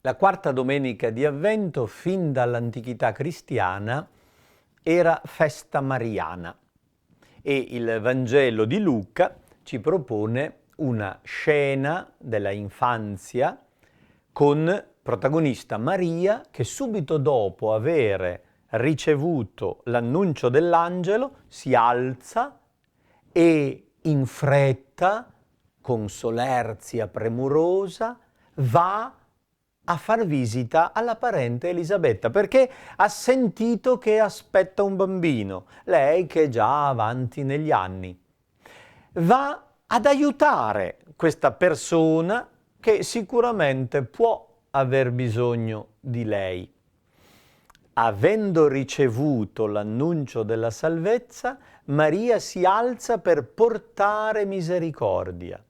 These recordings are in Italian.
La quarta domenica di Avvento, fin dall'antichità cristiana, era festa mariana e il Vangelo di Luca ci propone una scena della infanzia con protagonista Maria che subito dopo aver ricevuto l'annuncio dell'angelo si alza e in fretta, con solerzia premurosa, va a far visita alla parente Elisabetta, perché ha sentito che aspetta un bambino, lei che è già avanti negli anni. Va ad aiutare questa persona che sicuramente può aver bisogno di lei. Avendo ricevuto l'annuncio della salvezza, Maria si alza per portare misericordia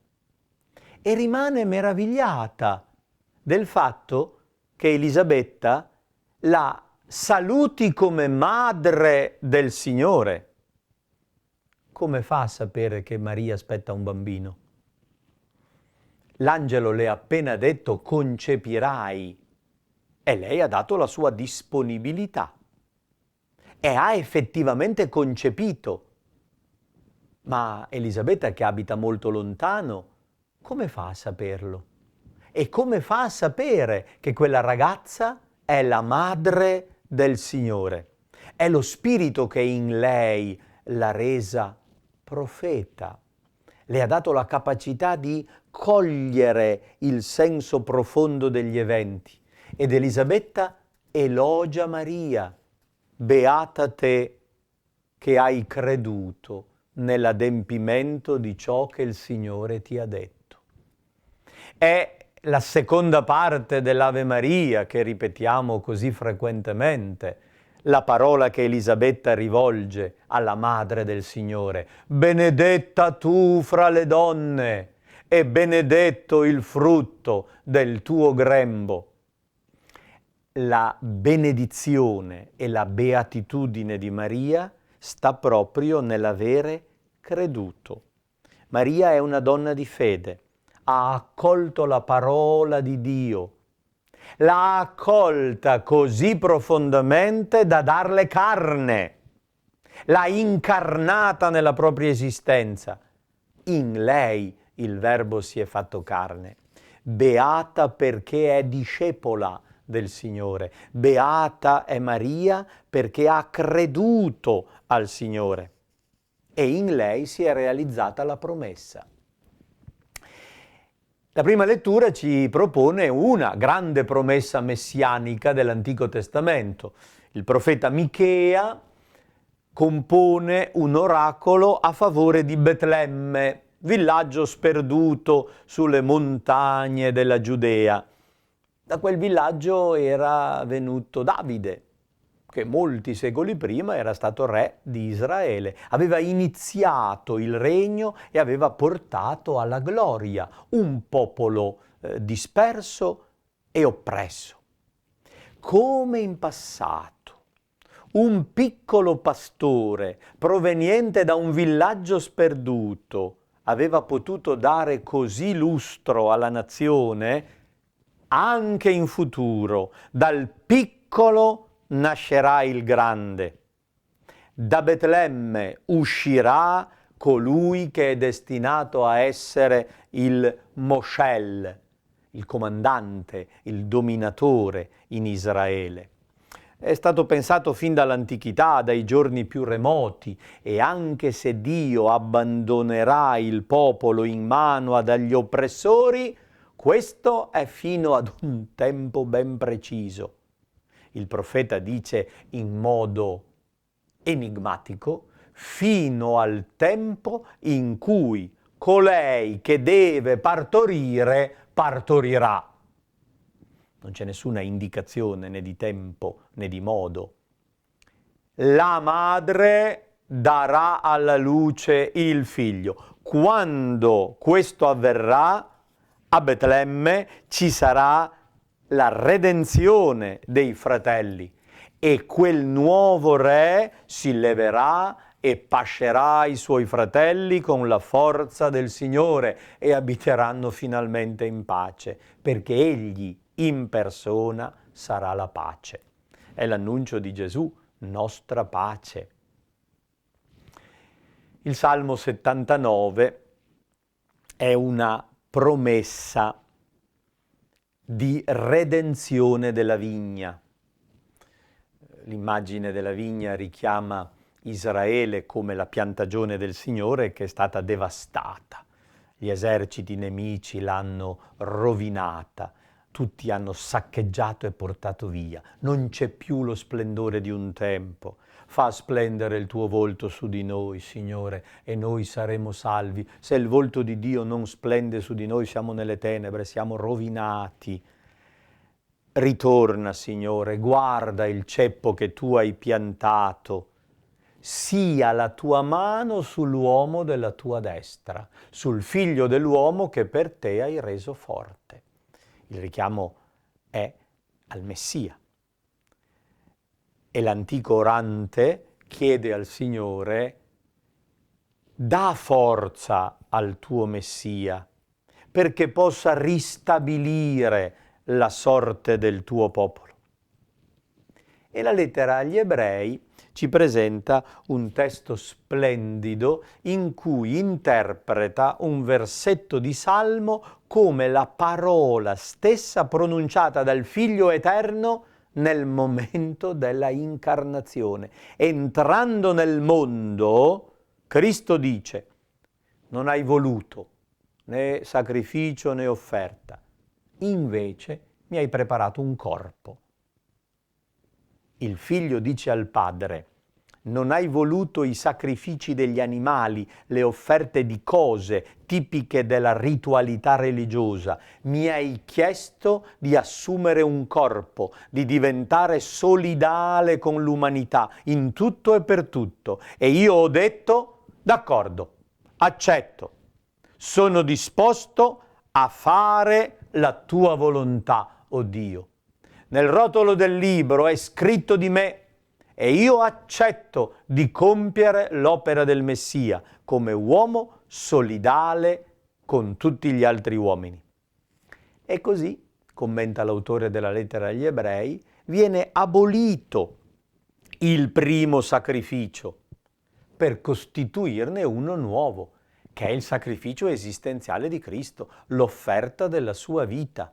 e rimane meravigliata del fatto che Elisabetta la saluti come madre del Signore. Come fa a sapere che Maria aspetta un bambino? L'angelo le ha appena detto concepirai e lei ha dato la sua disponibilità e ha effettivamente concepito. Ma Elisabetta, che abita molto lontano, come fa a saperlo? E come fa a sapere che quella ragazza è la madre del Signore? È lo Spirito che in lei l'ha resa profeta. Le ha dato la capacità di cogliere il senso profondo degli eventi. Ed Elisabetta elogia Maria. Beata te che hai creduto nell'adempimento di ciò che il Signore ti ha detto. È la seconda parte dell'Ave Maria che ripetiamo così frequentemente, la parola che Elisabetta rivolge alla Madre del Signore. Benedetta tu fra le donne e benedetto il frutto del tuo grembo. La benedizione e la beatitudine di Maria sta proprio nell'avere creduto. Maria è una donna di fede. Ha accolto la parola di Dio, l'ha accolta così profondamente da darle carne, l'ha incarnata nella propria esistenza. In lei il Verbo si è fatto carne. Beata perché è discepola del Signore. Beata è Maria perché ha creduto al Signore e in lei si è realizzata la promessa. La prima lettura ci propone una grande promessa messianica dell'Antico Testamento. Il profeta Michea compone un oracolo a favore di Betlemme, villaggio sperduto sulle montagne della Giudea. Da quel villaggio era venuto Davide, che molti secoli prima era stato re di Israele. Aveva iniziato il regno e aveva portato alla gloria un popolo disperso e oppresso. Come in passato un piccolo pastore proveniente da un villaggio sperduto aveva potuto dare così lustro alla nazione, anche in futuro dal piccolo nascerà il grande. Da Betlemme uscirà colui che è destinato a essere il Moshel, il comandante, il dominatore in Israele. È stato pensato fin dall'antichità, dai giorni più remoti, e anche se Dio abbandonerà il popolo in mano agli oppressori, questo è fino ad un tempo ben preciso. Il profeta dice in modo enigmatico, fino al tempo in cui colei che deve partorire partorirà. Non c'è nessuna indicazione né di tempo né di modo. La madre darà alla luce il figlio. Quando questo avverrà, a Betlemme ci sarà la redenzione dei fratelli e quel nuovo re si leverà e pascerà i suoi fratelli con la forza del Signore e abiteranno finalmente in pace, perché egli in persona sarà la pace. È l'annuncio di Gesù, nostra pace. Il Salmo 79 è una promessa di redenzione della vigna. L'immagine della vigna richiama Israele come la piantagione del Signore che è stata devastata. Gli eserciti nemici l'hanno rovinata, tutti hanno saccheggiato e portato via. Non c'è più lo splendore di un tempo. Fa splendere il tuo volto su di noi, Signore, e noi saremo salvi. Se il volto di Dio non splende su di noi, siamo nelle tenebre, siamo rovinati. Ritorna, Signore, guarda il ceppo che tu hai piantato. Sia la tua mano sull'uomo della tua destra, sul figlio dell'uomo che per te hai reso forte. Il richiamo è al Messia. E l'antico orante chiede al Signore: dà forza al tuo Messia perché possa ristabilire la sorte del tuo popolo. E la lettera agli Ebrei ci presenta un testo splendido in cui interpreta un versetto di Salmo come la parola stessa pronunciata dal Figlio Eterno nel momento della incarnazione. Entrando nel mondo, Cristo dice: non hai voluto né sacrificio né offerta, invece mi hai preparato un corpo. Il figlio dice al padre: non hai voluto i sacrifici degli animali, le offerte di cose tipiche della ritualità religiosa, mi hai chiesto di assumere un corpo, di diventare solidale con l'umanità in tutto e per tutto. E io ho detto: d'accordo, accetto, sono disposto a fare la tua volontà, o Dio. Nel rotolo del libro è scritto di me e io accetto di compiere l'opera del Messia come uomo solidale con tutti gli altri uomini. E così, commenta l'autore della lettera agli Ebrei, viene abolito il primo sacrificio per costituirne uno nuovo, che è il sacrificio esistenziale di Cristo, l'offerta della sua vita.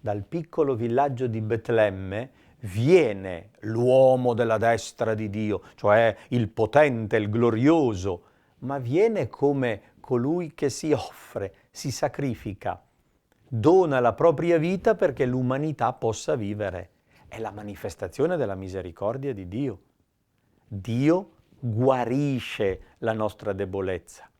Dal piccolo villaggio di Betlemme viene l'uomo della destra di Dio, cioè il potente, il glorioso, ma viene come colui che si offre, si sacrifica, dona la propria vita perché l'umanità possa vivere. È la manifestazione della misericordia di Dio. Dio guarisce la nostra debolezza.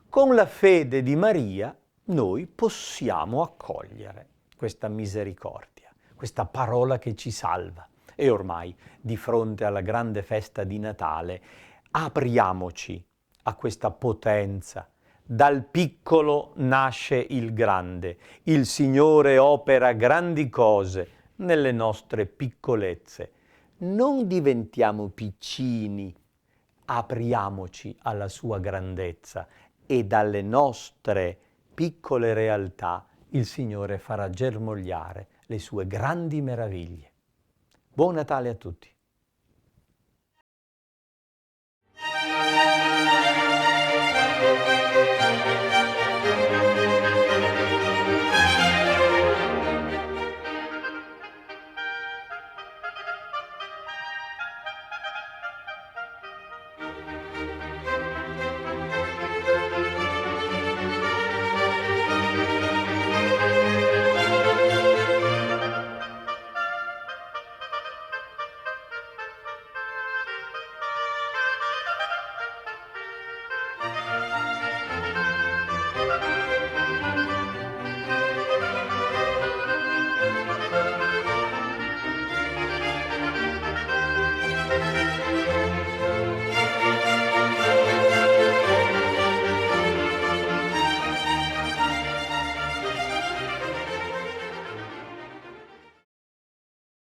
Con la fede di Maria noi possiamo accogliere questa misericordia, questa parola che ci salva. E ormai, di fronte alla grande festa di Natale, apriamoci a questa potenza. Dal piccolo nasce il grande. Il Signore opera grandi cose nelle nostre piccolezze. Non diventiamo piccini, apriamoci alla sua grandezza e dalle nostre piccole realtà il Signore farà germogliare le sue grandi meraviglie. Buon Natale a tutti!